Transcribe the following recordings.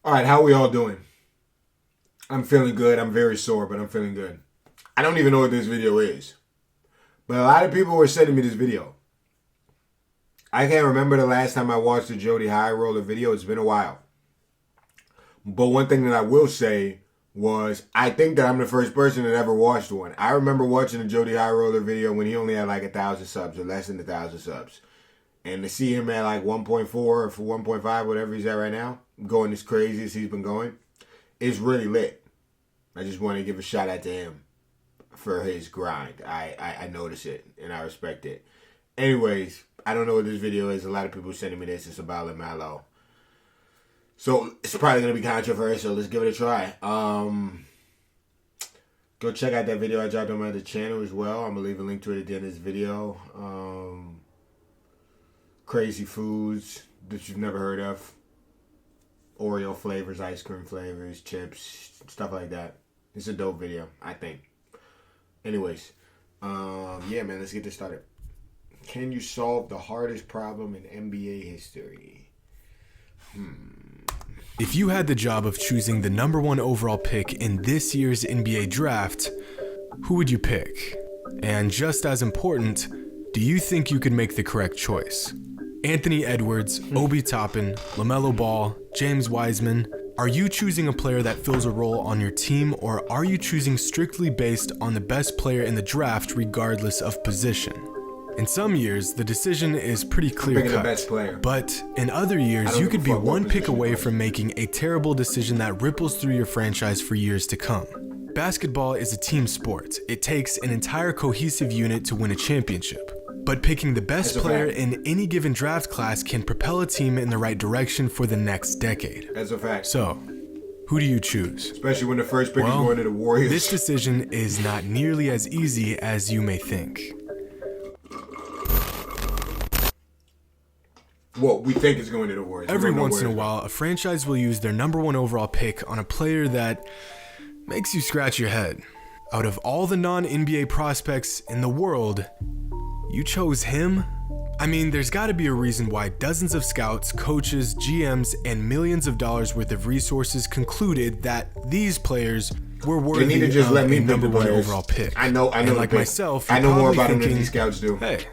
All right, how we all doing? I'm feeling good. I'm very sore, but I'm feeling good. I don't even know what this video is. But a lot of people were sending me this video. I can't remember the last time I watched a Jody High Roller video. It's been a while. But one thing that I will say was I think that I'm the first person that ever watched one. I remember watching a Jody High Roller video when he only had like 1,000 subs or less than 1,000 subs. And to see him at like 1.4 or 1.5, whatever he's at right now, going as crazy as he's been going, it's really lit. I just want to give a shout out to him for his grind. I notice it and I respect it. Anyways, I don't know what this video is. A lot of people sending me this. It's about LaMelo. So it's probably going to be controversial. Let's give it a try. Go check out that video I dropped on my other channel as well. I'm going to leave a link to it at the end of this video. Crazy foods that you've never heard of. Oreo flavors, ice cream flavors, chips, stuff like that. It's a dope video, I think. Anyways, yeah, man, let's get this started. Can you solve the hardest problem in NBA history? If you had the job of choosing the number one overall pick in this year's NBA draft, who would you pick? And just as important, do you think you could make the correct choice? Anthony Edwards, Obi Toppin, LaMelo Ball, James Wiseman. Are you choosing a player that fills a role on your team, or are you choosing strictly based on the best player in the draft regardless of position? In some years, the decision is pretty clear-cut, but in other years, you could be one pick away from making a terrible decision that ripples through your franchise for years to come. Basketball is a team sport. It takes an entire cohesive unit to win a championship. But picking the best player in any given draft class can propel a team in the right direction for the next decade. That's a fact. So, who do you choose? Especially when the first pick is going to the Warriors. This decision is not nearly as easy as you may think. Well, we think it's going to the Warriors. Every once in a while, a franchise will use their number one overall pick on a player that makes you scratch your head. Out of all the non-NBA prospects in the world, you chose him? I mean, there's gotta be a reason why dozens of scouts, coaches, GMs, and millions of dollars worth of resources concluded that these players were worthy of a number one overall pick. I know. And like myself, I know more about him than these scouts do. Hey,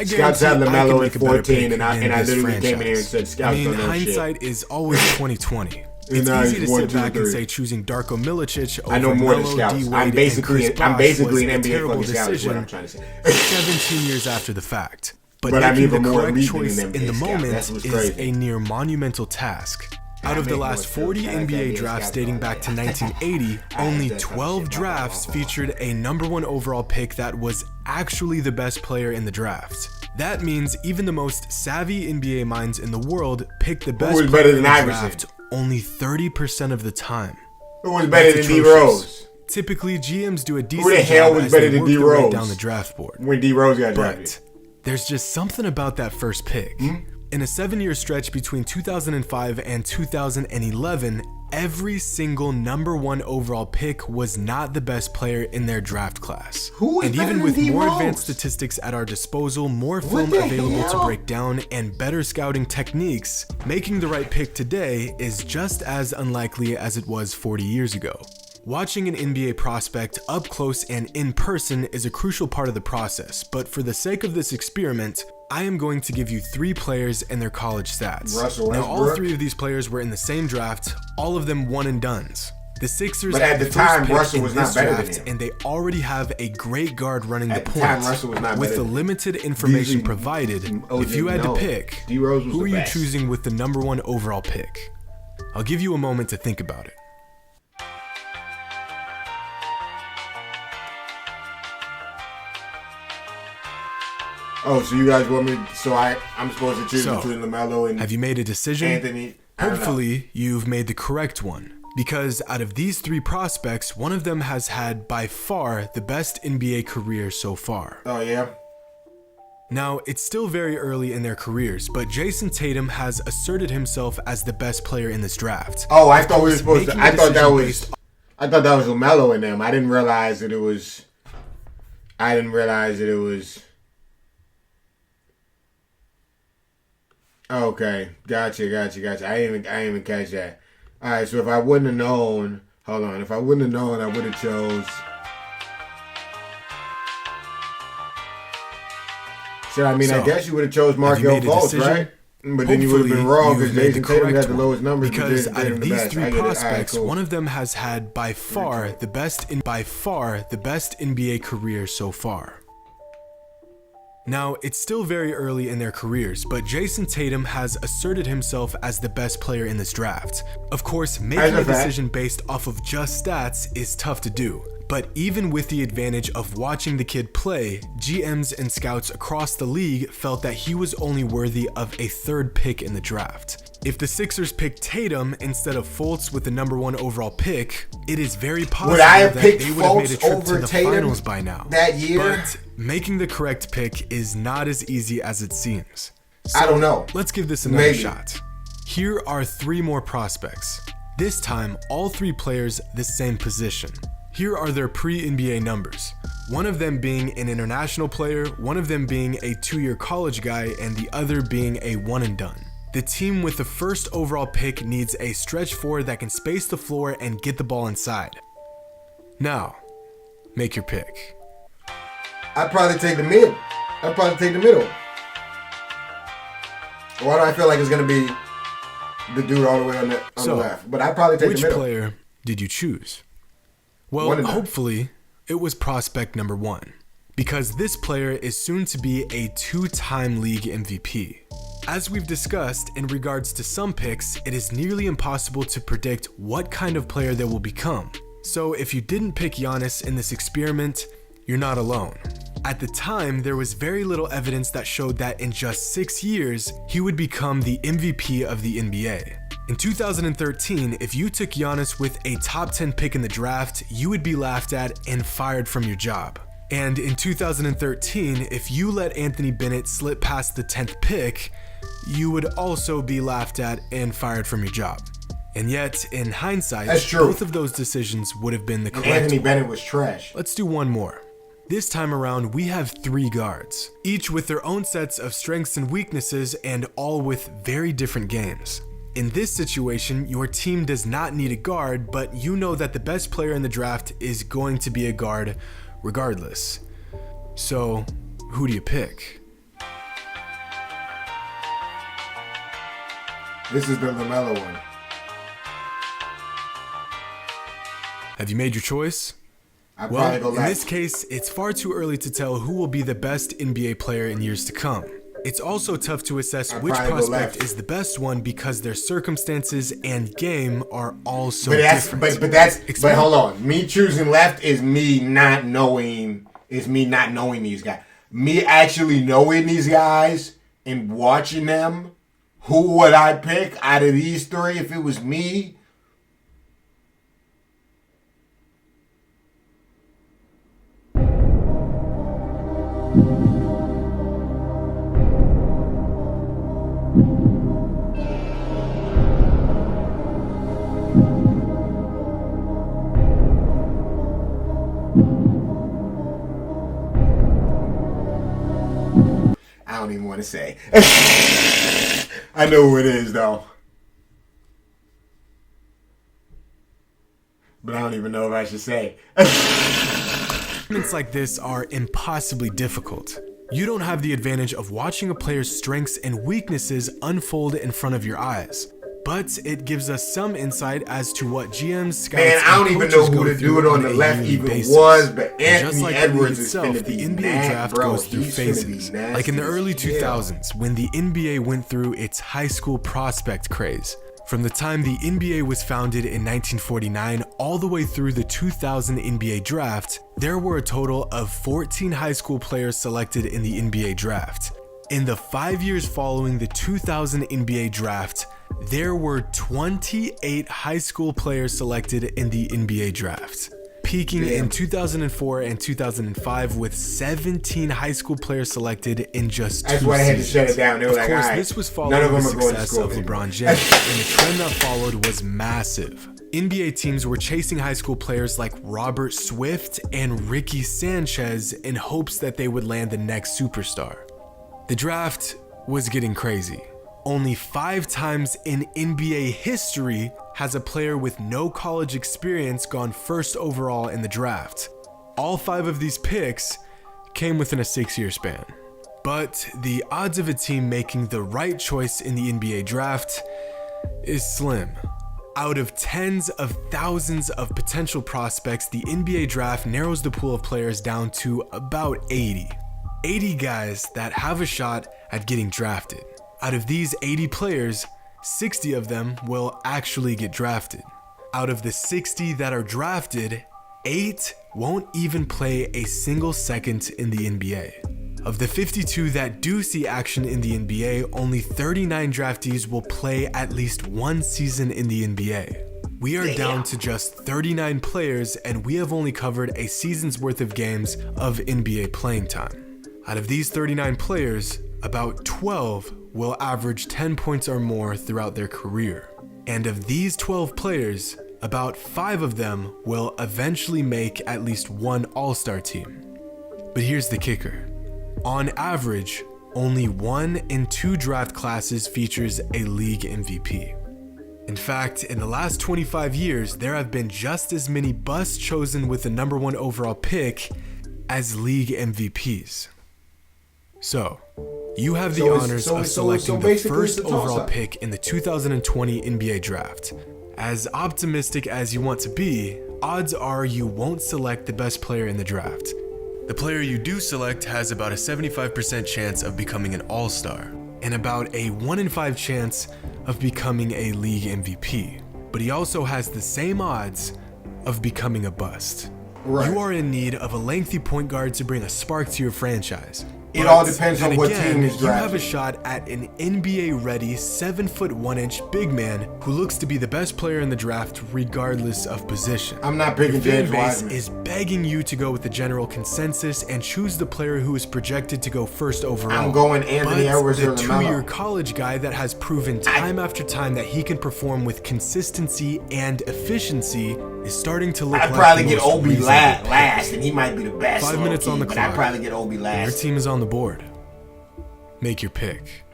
Scouts had LaMelo at 14, and I literally came in here and said scouts don't know shit. Hindsight is always 2020. It's easy to sit back and say choosing Darko Milicic over I know more than Melo, scouts. D-Wade, I'm basically and Chris Bosh an was a NBA terrible fucking scout. Is what I'm decision trying to say. 17 years after the fact. But I'm making even the more correct elite choice than an in the NBA scout. moment That's what's is crazy. a near monumental task. Out of the last 40 NBA drafts dating back to 1980, only 12 drafts featured a number one overall pick that was actually the best player in the draft. That means even the most savvy NBA minds in the world pick the best player in the draft only 30% of the time. Who was better than D Rose? Typically, GMs do a decent job. Who the hell was better than D Rose down the draft board when D Rose got drafted? But there's just something about that first pick. In a 7-year stretch between 2005 and 2011, every single number one overall pick was not the best player in their draft class. And even with more advanced statistics at our disposal, more film available to break down, and better scouting techniques, making the right pick today is just as unlikely as it was 40 years ago. Watching an NBA prospect up close and in person is a crucial part of the process, but for the sake of this experiment, I am going to give you 3 players and their college stats. Now, all 3 of these players were in the same draft, all of them one and dones. The Sixers but at the time, Russell was not better than him, and they already have a great guard running the point. Russell was not with the limited information provided, if you had to pick, who are you choosing with the number one overall pick? I'll give you a moment to think about it. Oh, so you guys want me? So I'm supposed to choose between LaMelo and have you made a decision? Anthony? Hopefully, you've made the correct one. Because out of these 3 prospects, one of them has had by far the best NBA career so far. Oh, yeah? Now, it's still very early in their careers, but Jason Tatum has asserted himself as the best player in this draft. Oh, I thought we were supposed to. I thought that was LaMelo in them. I didn't realize that it was. Okay, gotcha. I didn't even catch that. All right, so if I wouldn't have known, hold on. If I wouldn't have known, I would have chose. So I mean, I guess you would have chose Markelle Fultz, right? But then you would have been wrong because Jason Tatum had the lowest numbers. Because out of these three prospects, one of them has had by far the best NBA career so far. Now, it's still very early in their careers, but Jason Tatum has asserted himself as the best player in this draft. Of course, making a decision based off of just stats is tough to do. But even with the advantage of watching the kid play, GMs and scouts across the league felt that he was only worthy of a third pick in the draft. If the Sixers picked Tatum instead of Fultz with the #1 overall pick, it is very possible that they would have made a trip to the finals by now. That year? But making the correct pick is not as easy as it seems. So I don't know. Let's give this another shot. Here are 3 more prospects. This time, all 3 players the same position. Here are their pre-NBA numbers. One of them being an international player, one of them being a 2-year college guy, and the other being a one and done. The team with the first overall pick needs a stretch forward that can space the floor and get the ball inside. Now, make your pick. I'd probably take the mid. I'd probably take the middle. Why do I feel like it's going to be the dude all the way on the left? But I'd probably take the middle. Which player did you choose? Well, hopefully, it was prospect number 1, because this player is soon to be a 2-time league MVP. As we've discussed, in regards to some picks, it is nearly impossible to predict what kind of player they will become. So if you didn't pick Giannis in this experiment, you're not alone. At the time, there was very little evidence that showed that in just 6 years, he would become the MVP of the NBA. In 2013, if you took Giannis with a top 10 pick in the draft, you would be laughed at and fired from your job. And in 2013, if you let Anthony Bennett slip past the 10th pick, you would also be laughed at and fired from your job. And yet, in hindsight, both of those decisions would have been the correct one. Anthony Bennett was trash. Let's do one more. This time around, we have 3 guards, each with their own sets of strengths and weaknesses and all with very different games. In this situation, your team does not need a guard, but you know that the best player in the draft is going to be a guard regardless. So, who do you pick? This is the LaMelo one. Have you made your choice? Well, in this case, it's far too early to tell who will be the best NBA player in years to come. It's also tough to assess which prospect is the best one because their circumstances and game are all so different. But hold on. Me choosing left is me not knowing these guys. Me actually knowing these guys and watching them, who would I pick out of these 3 if it was me? I don't even want to say. I know who it is, though. But I don't even know if I should say. Moments like this are impossibly difficult. You don't have the advantage of watching a player's strengths and weaknesses unfold in front of your eyes. But it gives us some insight as to what GMs, scouts, and I don't even know who the dude on the left even was, but Anthony Edwards is finna be the NBA draft goes through phases. Like in the early 2000s, when the NBA went through its high school prospect craze. From the time the NBA was founded in 1949 all the way through the 2000 NBA draft, there were a total of 14 high school players selected in the NBA draft. In the 5 years following the 2000 NBA draft, there were 28 high school players selected in the NBA draft, peaking in 2004 and 2005 with 17 high school players selected in just 2 seasons. That's why I had to shut it down. They were of course, this was following the success of LeBron James, and the trend that followed was massive. NBA teams were chasing high school players like Robert Swift and Ricky Sanchez in hopes that they would land the next superstar. The draft was getting crazy. Only 5 times in NBA history has a player with no college experience gone first overall in the draft. All 5 of these picks came within a 6-year span. But the odds of a team making the right choice in the NBA draft is slim. Out of tens of thousands of potential prospects, the NBA draft narrows the pool of players down to about 80. 80 guys that have a shot at getting drafted. Out of these 80 players, 60 of them will actually get drafted. Out of the 60 that are drafted, 8 won't even play a single second in the NBA. Of the 52 that do see action in the NBA, only 39 draftees will play at least one season in the NBA. We are down to just 39 players, and we have only covered a season's worth of games of NBA playing time. Out of these 39 players, about 12 will average 10 points or more throughout their career. And of these 12 players, about 5 of them will eventually make at least one All-Star team. But here's the kicker. On average, only 1 in 2 draft classes features a league MVP. In fact, in the last 25 years, there have been just as many busts chosen with the number 1 overall pick as league MVPs. So, you have the honors of selecting the first overall pick in the 2020 NBA draft. As optimistic as you want to be, odds are you won't select the best player in the draft. The player you do select has about a 75% chance of becoming an all-star, and about a 1 in 5 chance of becoming a league MVP. But he also has the same odds of becoming a bust. Right. You are in need of a lengthy point guard to bring a spark to your franchise. It all depends on what team is drafted. You have a shot at an NBA-ready 7'1" big man who looks to be the best player in the draft regardless of position. I'm not picking James Wiseman. Is begging you to go with the general consensus and choose the player who is projected to go first overall. I'm going Anthony Edwards or LaMelo. The 2-year college guy that has proven time after time that he can perform with consistency and efficiency is starting to look like I'd probably get Obi last, and he might be the best. 5 minutes on the clock. I'd probably get Obi last. Your team is on the board. Make your pick.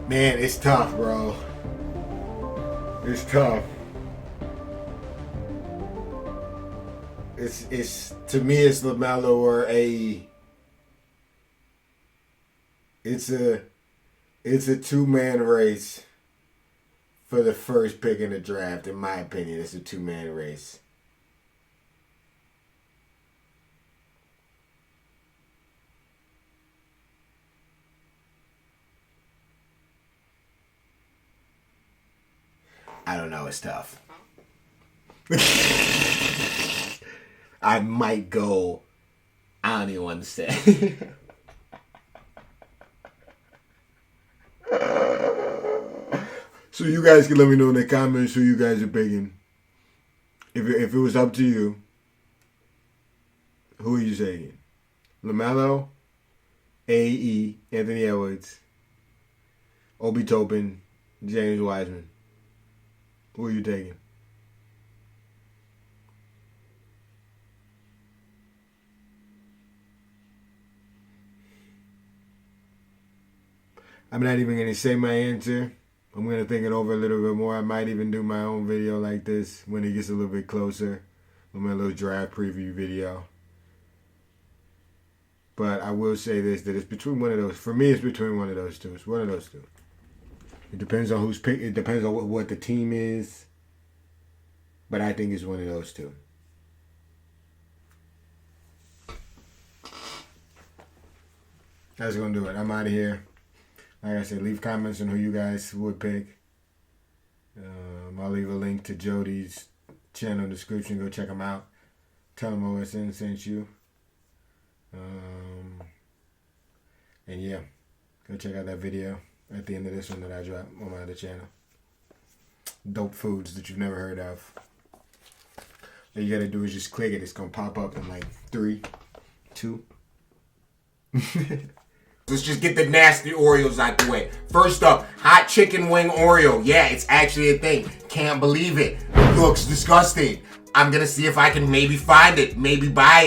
Man, it's tough, bro. It's tough. It's to me it's LaMelo or a. It's a 2-man race for the first pick in the draft. In my opinion, it's a 2-man race. I don't know. It's tough. I might go. I don't even want to say. So you guys can let me know in the comments who you guys are picking. If it was up to you, who are you taking? LaMelo, AE, Anthony Edwards, Obi Toppin, James Wiseman. Who are you taking? I'm not even going to say my answer. I'm going to think it over a little bit more. I might even do my own video like this when it gets a little bit closer. My little draft preview video. But I will say this, that it's between one of those. For me, it's between one of those two. It's one of those two. It depends on who's pick. It depends on what the team is. But I think it's one of those two. That's going to do it. I'm out of here. Like I said, leave comments on who you guys would pick. I'll leave a link to Jody's channel in the description. Go check him out. Tell him OSN sent you. And yeah, go check out that video at the end of this one that I dropped on my other channel. Dope foods that you've never heard of. All you gotta do is just click it. It's gonna pop up in like 3, 2. Let's just get the nasty Oreos out the way. First up, hot chicken wing Oreo. Yeah, it's actually a thing. Can't believe it. looks disgusting. I'm gonna see if I can maybe find it, maybe buy it.